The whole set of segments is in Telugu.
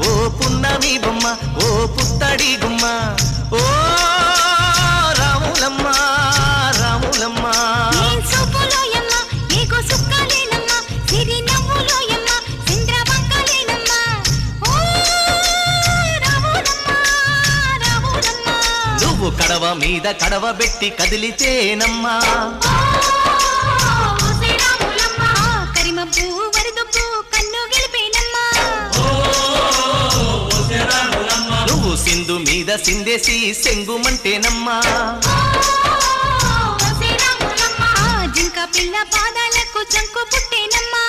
ఓ పున్నమి బొమ్మ ఓ పుత్తడి గుమ్మ ఓ రాములమ్మ రాములమ్మ నువ్వు కడవ మీద కడవ పెట్టి కదిలితేనమ్మా నువ్వు సింధు మీద సిందేసి సెంగుమంటేనమ్మా జింక పిల్ల పాదాలకు చంకు పుట్టేనమ్మా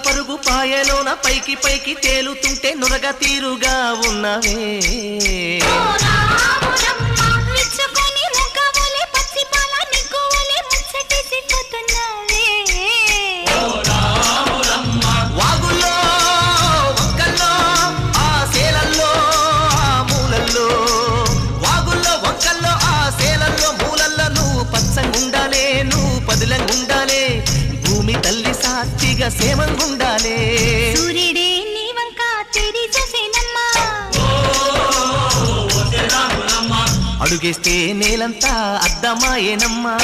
పరుగు పాయలోన పైకి పైకి తేలుతుంటే నురగ తీరుగా ఉన్నవే వాగుల్లో వంకల్లో ఆ సేలల్లో ఆ మూలల్లో వాగుల్లో వంకల్లో ఆ సేలల్లో మూలల్లో నువ్వు పచ్చంగుండాలే నువ్వు పదిలంగుండాలే భూమి తల్లి సాక్షిగా సేమంగుండాలే సూర్యుడే నీ వంక తిరి చూసేనమ్మా అడుగేస్తే నేలంతా అద్దమాయేనమ్మా